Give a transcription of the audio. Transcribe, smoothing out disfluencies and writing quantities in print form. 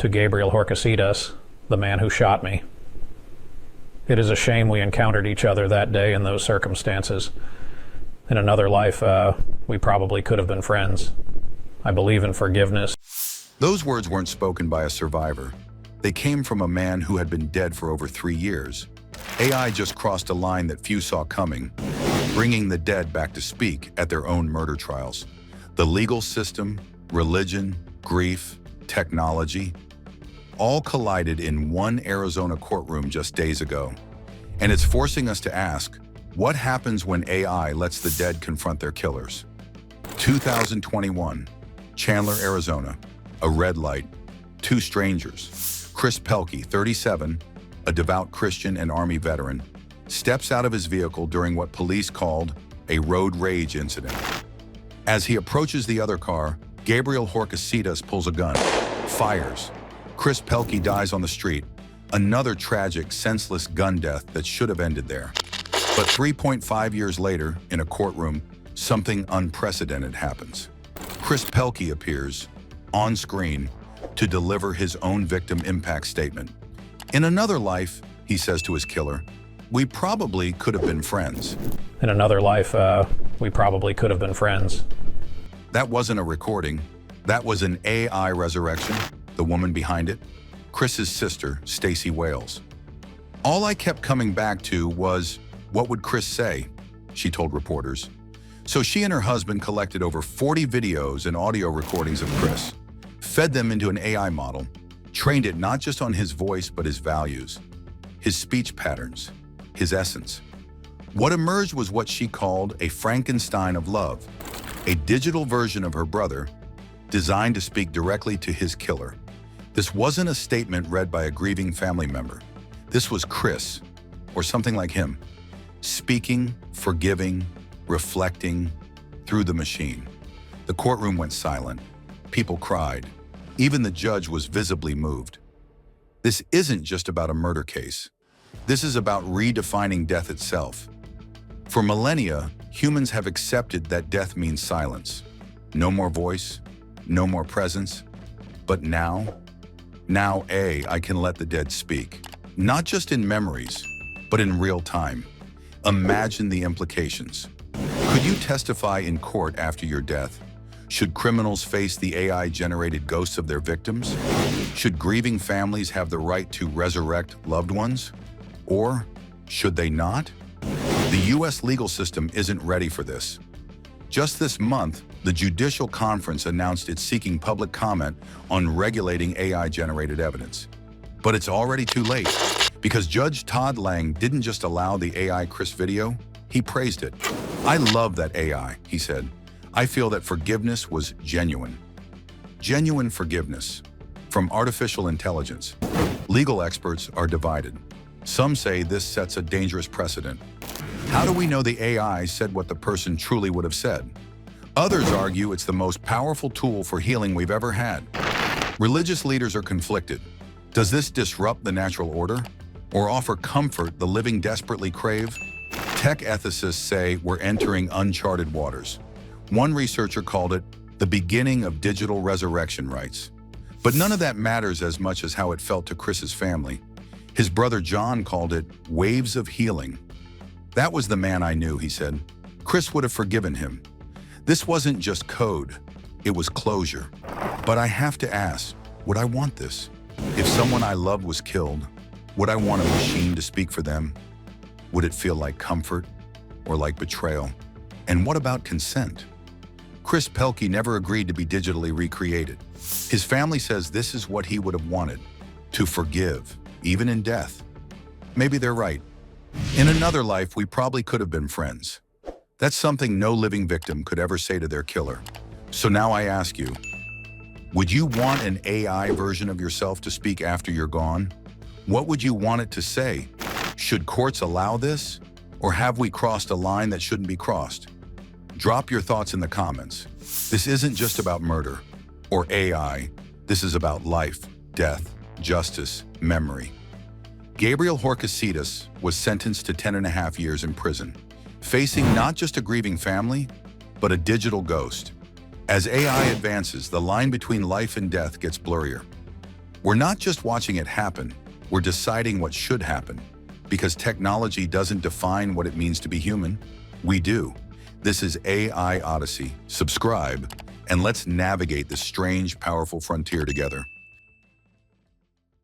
to Gabriel Horcasitas, the man who shot me. It is a shame we encountered each other that day in those circumstances. In another life, we probably could have been friends. I believe in forgiveness. Those words weren't spoken by a survivor. They came from a man who had been dead for over 3 years. AI just crossed a line that few saw coming, bringing the dead back to speak at their own murder trials. The legal system, religion, grief, technology, all collided in one Arizona courtroom just days ago. And it's forcing us to ask, what happens when AI lets the dead confront their killers? 2021, Chandler, Arizona, a red light, 2 strangers. Chris Pelkey, 37, a devout Christian and Army veteran, steps out of his vehicle during what police called a road rage incident. As he approaches the other car, Gabriel Horcasitas pulls a gun, fires. Chris Pelkey dies on the street, another tragic, senseless gun death that should have ended there. But 3.5 years later, in a courtroom, something unprecedented happens. Chris Pelkey appears, on screen, to deliver his own victim impact statement. In another life, he says to his killer, we probably could have been friends. In another life, we probably could have been friends. That wasn't a recording. That was an AI resurrection. The woman behind it, Chris's sister, Stacy Wales. All I kept coming back to was, what would Chris say? She told reporters. So she and her husband collected over 40 videos and audio recordings of Chris, fed them into an AI model, trained it not just on his voice but his values, his speech patterns, his essence. What emerged was what she called a Frankenstein of love, a digital version of her brother designed to speak directly to his killer. This wasn't a statement read by a grieving family member. This was Chris, or something like him, speaking, forgiving, reflecting through the machine. The courtroom went silent. People cried. Even the judge was visibly moved. This isn't just about a murder case. This is about redefining death itself. For millennia, humans have accepted that death means silence. No more voice, no more presence. But now I can let the dead speak. Not just in memories, but in real time. Imagine the implications. Could you testify in court after your death? Should criminals face the AI-generated ghosts of their victims? Should grieving families have the right to resurrect loved ones? Or should they not? The U.S. legal system isn't ready for this. Just this month, the Judicial Conference announced it's seeking public comment on regulating AI-generated evidence. But it's already too late, because Judge Todd Lang didn't just allow the AI Chris video, he praised it. I love that AI, he said. I feel that forgiveness was genuine. Genuine forgiveness from artificial intelligence. Legal experts are divided. Some say this sets a dangerous precedent. How do we know the AI said what the person truly would have said? Others argue it's the most powerful tool for healing we've ever had. Religious leaders are conflicted. Does this disrupt the natural order or offer comfort the living desperately crave? Tech ethicists say we're entering uncharted waters. One researcher called it the beginning of digital resurrection rites. But none of that matters as much as how it felt to Chris's family. His brother John called it waves of healing. That was the man I knew, he said. Chris would have forgiven him. This wasn't just code, it was closure. But I have to ask, would I want this? If someone I loved was killed, would I want a machine to speak for them? Would it feel like comfort or like betrayal? And what about consent? Chris Pelkey never agreed to be digitally recreated. His family says this is what he would have wanted, to forgive, even in death. Maybe they're right. In another life, we probably could have been friends. That's something no living victim could ever say to their killer. So now I ask you, would you want an AI version of yourself to speak after you're gone? What would you want it to say? Should courts allow this? Or have we crossed a line that shouldn't be crossed? Drop your thoughts in the comments. This isn't just about murder or AI. This is about life, death, justice, memory. Gabriel Horcasitas was sentenced to 10.5 years in prison, facing not just a grieving family, but a digital ghost. As AI advances, the line between life and death gets blurrier. We're not just watching it happen, we're deciding what should happen. Because technology doesn't define what it means to be human, we do. This is AI Odyssey. Subscribe, and let's navigate this strange, powerful frontier together.